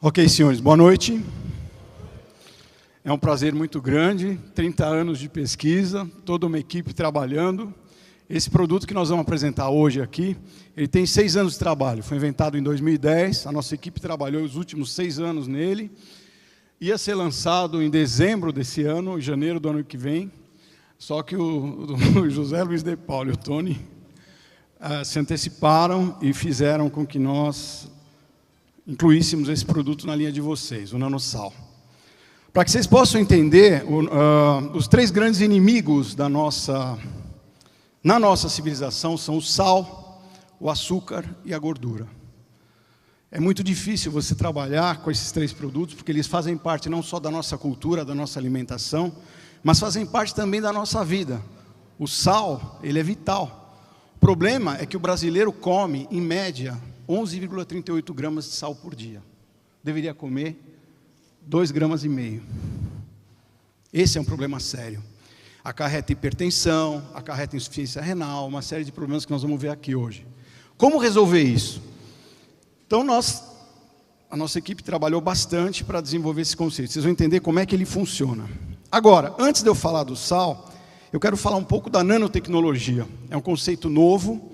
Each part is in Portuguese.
Ok, senhores, boa noite. É um prazer muito grande, 30 anos de pesquisa, toda uma equipe trabalhando. Esse produto que nós vamos apresentar hoje aqui, ele tem 6 anos de trabalho, foi inventado em 2010, a nossa equipe trabalhou os últimos 6 anos nele. Ia ser lançado em dezembro desse ano, em janeiro do ano que vem, só que o José Luiz de Paulo e o Tony se anteciparam e fizeram com que nós incluíssemos esse produto na linha de vocês, o NanoSal. Para que vocês possam entender, os 3 grandes inimigos na nossa civilização são o sal, o açúcar e a gordura. É muito difícil você trabalhar com esses 3 produtos, porque eles fazem parte não só da nossa cultura, da nossa alimentação, mas fazem parte também da nossa vida. O sal, ele é vital. O problema é que o brasileiro come, em média, 11,38 gramas de sal por dia. Deveria comer 2,5 gramas. Esse é um problema sério. Acarreta hipertensão, acarreta insuficiência renal, uma série de problemas que nós vamos ver aqui hoje. Como resolver isso? Então, a nossa equipe trabalhou bastante para desenvolver esse conceito. Vocês vão entender como é que ele funciona. Agora, antes de eu falar do sal, eu quero falar um pouco da nanotecnologia. É um conceito novo,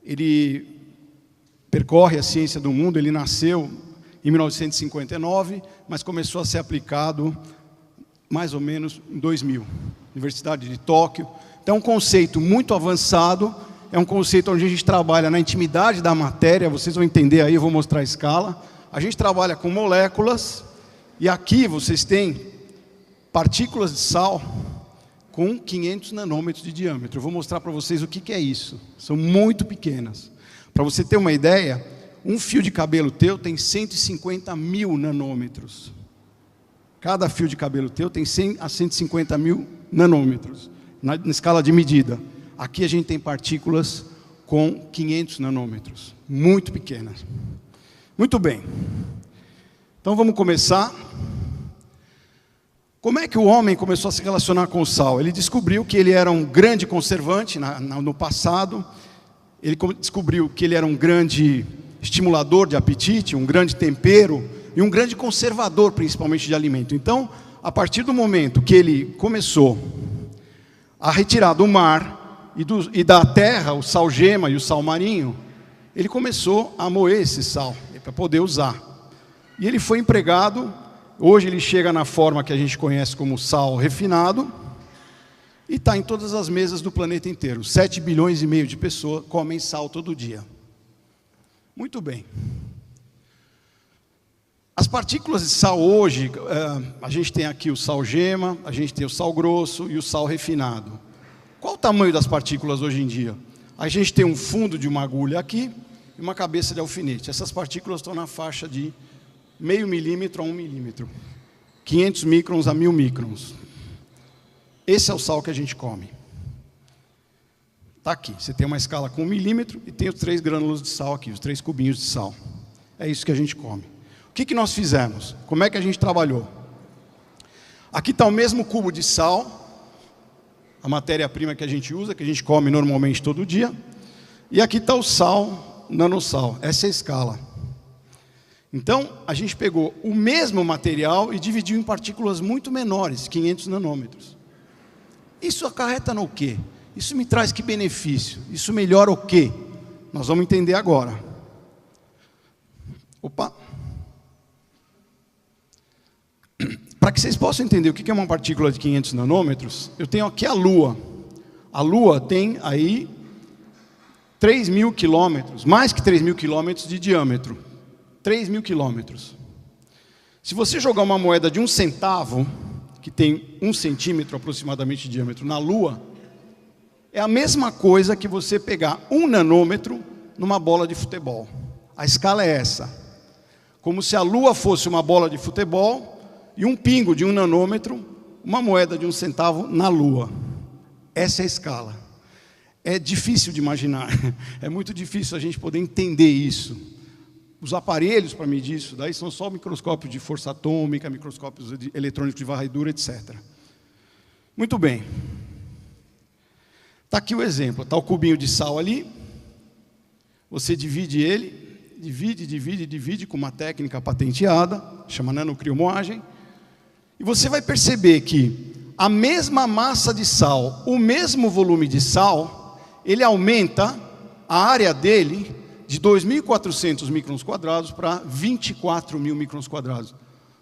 ele percorre a ciência do mundo, ele nasceu em 1959, mas começou a ser aplicado mais ou menos em 2000. Universidade de Tóquio. Então, é um conceito muito avançado, é um conceito onde a gente trabalha na intimidade da matéria, vocês vão entender aí, eu vou mostrar a escala. A gente trabalha com moléculas, e aqui vocês têm partículas de sal com 500 nanômetros de diâmetro. Eu vou mostrar para vocês o que é isso. São muito pequenas. Para você ter uma ideia, um fio de cabelo teu tem 150 mil nanômetros. Cada fio de cabelo teu tem 100 a 150 mil nanômetros, na escala de medida. Aqui a gente tem partículas com 500 nanômetros, muito pequenas. Muito bem. Então vamos começar. Como é que o homem começou a se relacionar com o sal? Ele descobriu que ele era um grande conservante no passado. Ele descobriu que ele era um grande estimulador de apetite, um grande tempero e um grande conservador, principalmente de alimento. Então, a partir do momento que ele começou a retirar do mar e da terra o sal gema e o sal marinho, ele começou a moer esse sal para poder usar. E ele foi empregado, hoje ele chega na forma que a gente conhece como sal refinado, e está em todas as mesas do planeta inteiro. 7,5 bilhões de pessoas comem sal todo dia. Muito bem. As partículas de sal hoje, a gente tem aqui o sal gema, a gente tem o sal grosso e o sal refinado. Qual o tamanho das partículas hoje em dia? A gente tem um fundo de uma agulha aqui e uma cabeça de alfinete. Essas partículas estão na faixa de 0,5 milímetro a 1 milímetro. 500 microns a 1000 microns. Esse é o sal que a gente come. Está aqui. Você tem uma escala com 1 milímetro e tem os 3 grânulos de sal aqui, os 3 cubinhos de sal. É isso que a gente come. O que nós fizemos? Como é que a gente trabalhou? Aqui está o mesmo cubo de sal, a matéria-prima que a gente usa, que a gente come normalmente todo dia. E aqui está o sal, nanosal. Essa é a escala. Então, a gente pegou o mesmo material e dividiu em partículas muito menores, 500 nanômetros. Isso acarreta no quê? Isso me traz que benefício? Isso melhora o quê? Nós vamos entender agora. Opa! Para que vocês possam entender o que é uma partícula de 500 nanômetros, eu tenho aqui a Lua. A Lua tem aí 3.000 quilômetros, mais que 3.000 quilômetros de diâmetro. 3.000 quilômetros. Se você jogar uma moeda de 1 centavo, que tem 1 centímetro aproximadamente de diâmetro na Lua, é a mesma coisa que você pegar 1 nanômetro numa bola de futebol. A escala é essa. Como se a Lua fosse uma bola de futebol e um pingo de 1 nanômetro, uma moeda de 1 centavo na Lua. Essa é a escala. É difícil de imaginar. É muito difícil a gente poder entender isso. Os aparelhos para medir isso daí são só microscópios de força atômica, microscópios eletrônicos de varredura, etc. Muito bem. Está aqui o exemplo. Está o cubinho de sal ali. Você divide ele divide com uma técnica patenteada, chama nanocriomoagem, e você vai perceber que a mesma massa de sal, o mesmo volume de sal, ele aumenta a área dele de 2.400 microns quadrados para 24.000 microns quadrados.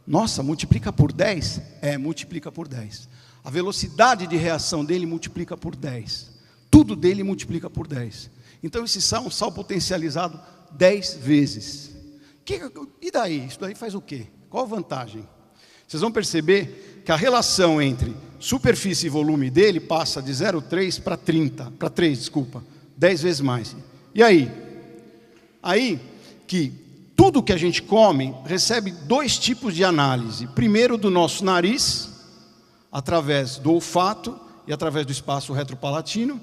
Nossa, multiplica por 10? Multiplica por 10. A velocidade de reação dele multiplica por 10. Tudo dele multiplica por 10. Então esse sal é um sal potencializado 10 vezes. E daí? Isso daí faz o quê? Qual a vantagem? Vocês vão perceber que a relação entre superfície e volume dele passa de 0,3 para 3, 10 vezes mais. E aí? Aí que tudo que a gente come recebe 2 tipos de análise. Primeiro do nosso nariz, através do olfato e através do espaço retropalatino,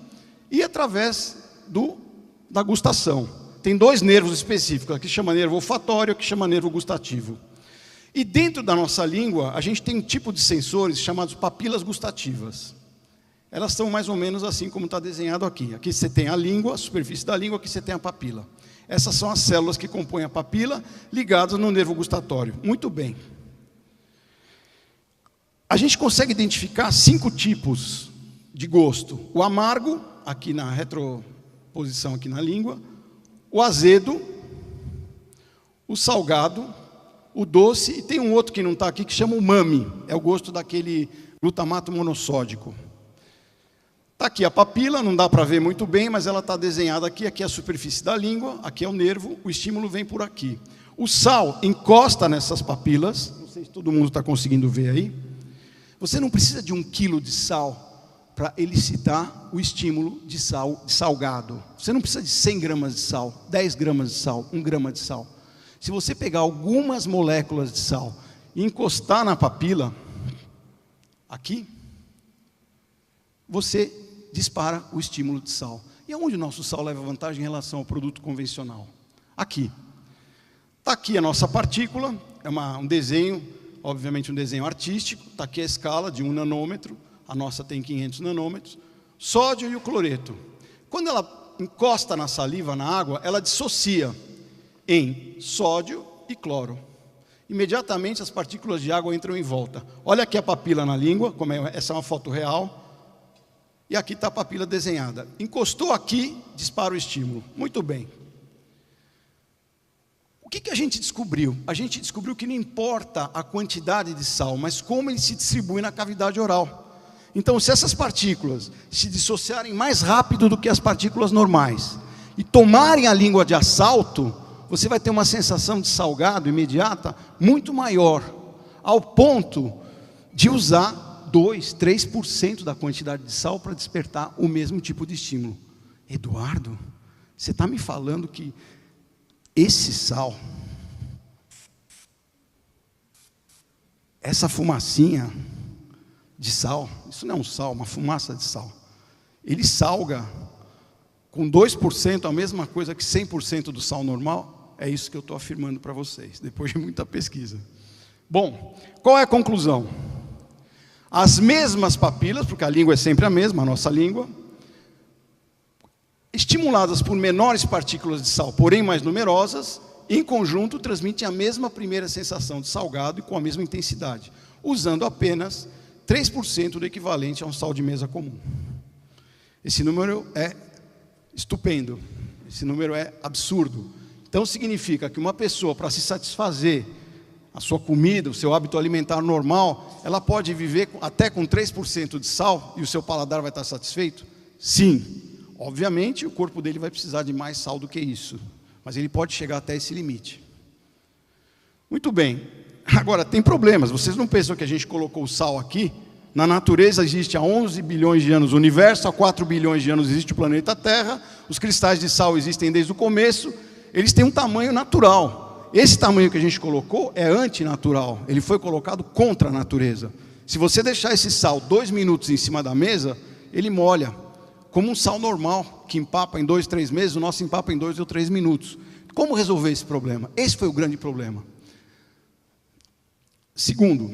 e através da gustação. Tem 2 nervos específicos, aqui chama nervo olfatório, aqui chama nervo gustativo. E dentro da nossa língua, a gente tem um tipo de sensores chamados papilas gustativas. Elas são mais ou menos assim como está desenhado aqui. Aqui você tem a língua, a superfície da língua, aqui você tem a papila. Essas são as células que compõem a papila, ligadas no nervo gustatório. Muito bem. A gente consegue identificar 5 tipos de gosto. O amargo, aqui na retroposição aqui na língua. O azedo. O salgado. O doce. E tem um outro que não está aqui, que chama umami. É o gosto daquele glutamato monossódico. Está aqui a papila, não dá para ver muito bem, mas ela está desenhada aqui. Aqui é a superfície da língua, aqui é o nervo, o estímulo vem por aqui. O sal encosta nessas papilas, não sei se todo mundo está conseguindo ver aí. Você não precisa de 1 quilo de sal para elicitar o estímulo de salgado. Você não precisa de 100 gramas de sal, 10 gramas de sal, 1 grama de sal. Se você pegar algumas moléculas de sal e encostar na papila, aqui, você dispara o estímulo de sal. E aonde o nosso sal leva vantagem em relação ao produto convencional? Aqui. Está aqui a nossa partícula, é um desenho, obviamente um desenho artístico. Está aqui a escala de 1 nanômetro, a nossa tem 500 nanômetros. Sódio e o cloreto. Quando ela encosta na saliva, na água, ela dissocia em sódio e cloro. Imediatamente as partículas de água entram em volta. Olha aqui a papila na língua, essa é uma foto real. E aqui está a papila desenhada. Encostou aqui, dispara o estímulo. Muito bem. O que a gente descobriu? A gente descobriu que não importa a quantidade de sal, mas como ele se distribui na cavidade oral. Então, se essas partículas se dissociarem mais rápido do que as partículas normais e tomarem a língua de assalto, você vai ter uma sensação de salgado imediata muito maior, ao ponto de usar 2, 3% da quantidade de sal para despertar o mesmo tipo de estímulo. Eduardo, você está me falando que esse sal, essa fumacinha de sal, isso não é um sal, uma fumaça de sal, ele salga com 2% a mesma coisa que 100% do sal normal? É isso que eu estou afirmando para vocês, depois de muita pesquisa. Bom, qual é a conclusão? As mesmas papilas, porque a língua é sempre a mesma, a nossa língua, estimuladas por menores partículas de sal, porém mais numerosas, em conjunto transmitem a mesma primeira sensação de salgado e com a mesma intensidade, usando apenas 3% do equivalente a um sal de mesa comum. Esse número é estupendo, esse número é absurdo. Então significa que uma pessoa, para se satisfazer a sua comida, o seu hábito alimentar normal, ela pode viver até com 3% de sal e o seu paladar vai estar satisfeito? Sim. Obviamente, o corpo dele vai precisar de mais sal do que isso, mas ele pode chegar até esse limite. Muito bem. Agora, tem problemas. Vocês não pensam que a gente colocou o sal aqui? Na natureza existe há 11 bilhões de anos o universo, há 4 bilhões de anos existe o planeta Terra, os cristais de sal existem desde o começo, eles têm um tamanho natural. Esse tamanho que a gente colocou é antinatural, ele foi colocado contra a natureza. Se você deixar esse sal 2 minutos em cima da mesa, ele molha, como um sal normal, que empapa em 2, 3 meses, o nosso empapa em 2 ou 3 minutos. Como resolver esse problema? Esse foi o grande problema. Segundo,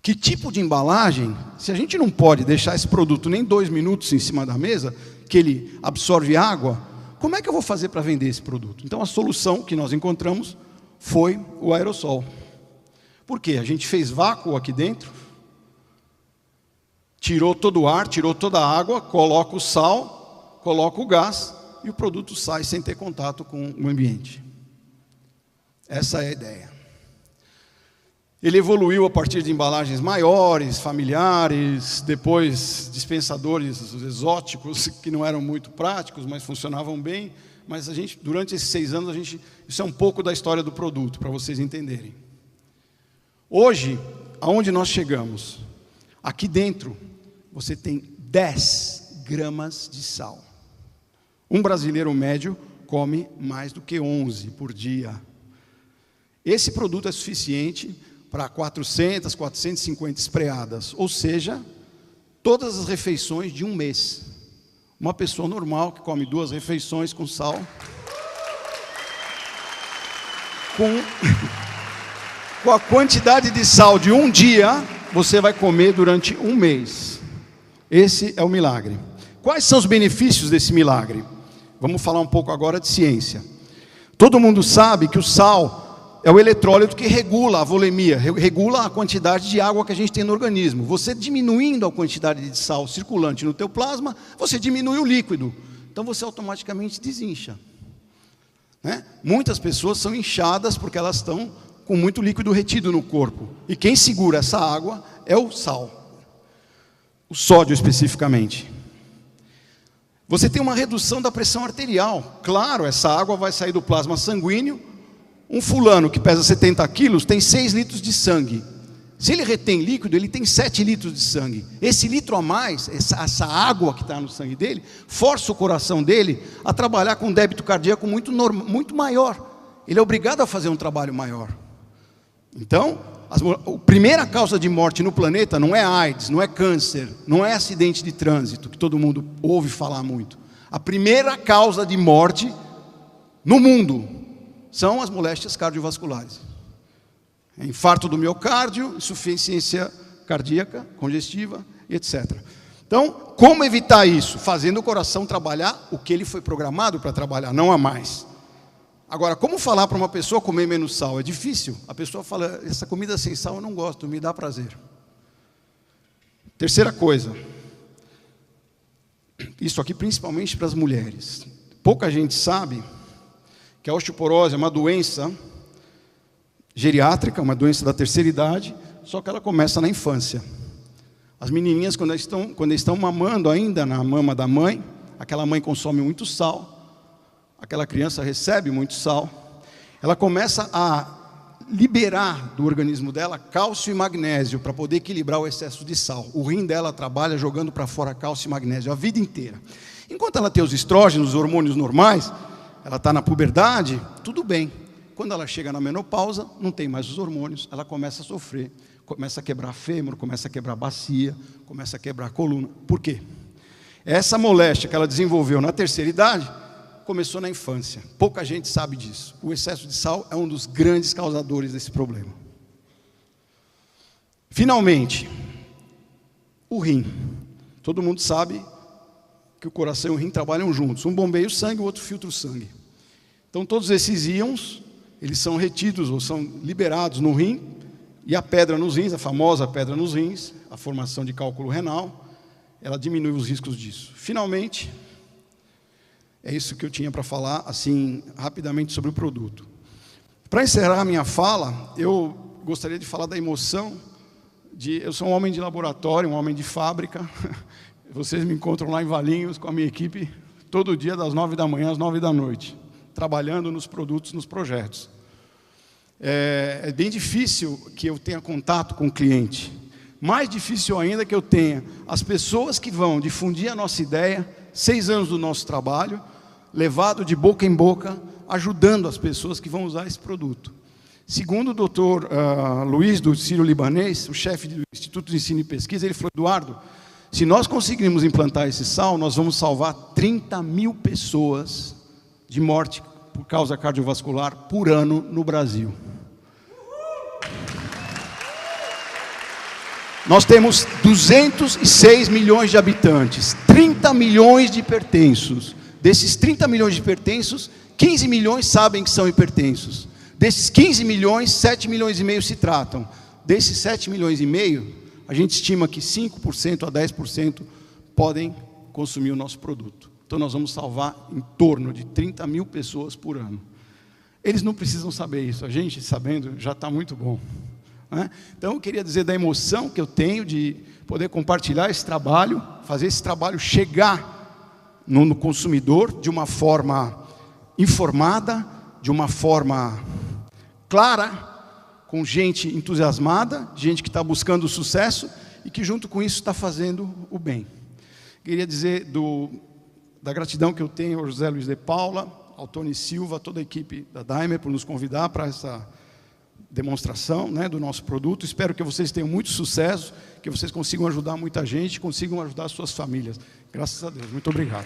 que tipo de embalagem, se a gente não pode deixar esse produto nem 2 minutos em cima da mesa, que ele absorve água, como é que eu vou fazer para vender esse produto? Então a solução que nós encontramos foi o aerossol. Por quê? A gente fez vácuo aqui dentro, tirou todo o ar, tirou toda a água, coloca o sal, coloca o gás e o produto sai sem ter contato com o ambiente. Essa é a ideia. Ele evoluiu a partir de embalagens maiores, familiares, depois dispensadores exóticos que não eram muito práticos, mas funcionavam bem. Mas a gente, durante esses 6 anos, isso é um pouco da história do produto, para vocês entenderem. Hoje, aonde nós chegamos? Aqui dentro, você tem 10 gramas de sal. Um brasileiro médio come mais do que 11 por dia. Esse produto é suficiente para 400, 450 espreadas, ou seja, todas as refeições de um mês. Uma pessoa normal que come 2 refeições com sal, com a quantidade de sal de um dia, você vai comer durante um mês. Esse é o milagre. Quais são os benefícios desse milagre? Vamos falar um pouco agora de ciência. Todo mundo sabe que o sal é o eletrólito que regula a volemia, regula a quantidade de água que a gente tem no organismo. Você diminuindo a quantidade de sal circulante no teu plasma, você diminui o líquido. Então você automaticamente desincha. Né? Muitas pessoas são inchadas porque elas estão com muito líquido retido no corpo. E quem segura essa água é o sal. O sódio especificamente. Você tem uma redução da pressão arterial. Claro, essa água vai sair do plasma sanguíneo. Um fulano que pesa 70 quilos tem 6 litros de sangue. Se ele retém líquido, ele tem 7 litros de sangue. Esse litro a mais, essa água que está no sangue dele, força o coração dele a trabalhar com um débito cardíaco muito maior. Ele é obrigado a fazer um trabalho maior. Então, a primeira causa de morte no planeta não é AIDS, não é câncer, não é acidente de trânsito, que todo mundo ouve falar muito. A primeira causa de morte no mundo são as moléstias cardiovasculares. Infarto do miocárdio, insuficiência cardíaca, congestiva, etc. Então, como evitar isso? Fazendo o coração trabalhar o que ele foi programado para trabalhar, não a mais. Agora, como falar para uma pessoa comer menos sal? É difícil. A pessoa fala, essa comida sem sal eu não gosto, me dá prazer. Terceira coisa. Isso aqui principalmente para as mulheres. Pouca gente sabe que a osteoporose é uma doença geriátrica, uma doença da terceira idade, só que ela começa na infância. As menininhas, quando estão mamando ainda na mama da mãe, aquela mãe consome muito sal, aquela criança recebe muito sal, ela começa a liberar do organismo dela cálcio e magnésio para poder equilibrar o excesso de sal. O rim dela trabalha jogando para fora cálcio e magnésio a vida inteira. Enquanto ela tem os estrógenos, os hormônios normais, ela está na puberdade, tudo bem. Quando ela chega na menopausa, não tem mais os hormônios, ela começa a sofrer, começa a quebrar fêmur, começa a quebrar bacia, começa a quebrar a coluna. Por quê? Essa moléstia que ela desenvolveu na terceira idade, começou na infância. Pouca gente sabe disso. O excesso de sal é um dos grandes causadores desse problema. Finalmente, o rim. Todo mundo sabe que o coração e o rim trabalham juntos. Um bombeia o sangue, o outro filtra o sangue. Então, todos esses íons, eles são retidos ou são liberados no rim, e a pedra nos rins, a famosa pedra nos rins, a formação de cálculo renal, ela diminui os riscos disso. Finalmente, é isso que eu tinha para falar, assim, rapidamente sobre o produto. Para encerrar a minha fala, eu gostaria de falar da emoção eu sou um homem de laboratório, um homem de fábrica. Vocês me encontram lá em Valinhos com a minha equipe todo dia das 9 da manhã às 9 da noite, trabalhando nos produtos, nos projetos. É bem difícil que eu tenha contato com o cliente. Mais difícil ainda que eu tenha as pessoas que vão difundir a nossa ideia, 6 anos do nosso trabalho, levado de boca em boca, ajudando as pessoas que vão usar esse produto. Segundo o doutor Luiz, do Sírio-Libanês, o chefe do Instituto de Ensino e Pesquisa, ele falou, Eduardo, se nós conseguirmos implantar esse sal, nós vamos salvar 30 mil pessoas de morte por causa cardiovascular por ano no Brasil. Nós temos 206 milhões de habitantes, 30 milhões de hipertensos, Desses 30 milhões de hipertensos, 15 milhões sabem que são hipertensos. Desses 15 milhões, 7 milhões e meio se tratam. Desses 7 milhões e meio, a gente estima que 5% a 10% podem consumir o nosso produto. Então nós vamos salvar em torno de 30 mil pessoas por ano. Eles não precisam saber isso, a gente sabendo já está muito bom. Então eu queria dizer da emoção que eu tenho de poder compartilhar esse trabalho, fazer esse trabalho chegar no consumidor de uma forma informada, de uma forma clara, com gente entusiasmada, gente que está buscando o sucesso e que junto com isso está fazendo o bem. Queria dizer da gratidão que eu tenho ao José Luiz de Paula, ao Tony Silva, a toda a equipe da Daimler por nos convidar para essa demonstração, né, do nosso produto. Espero que vocês tenham muito sucesso, que vocês consigam ajudar muita gente, consigam ajudar as suas famílias. Graças a Deus. Muito obrigado.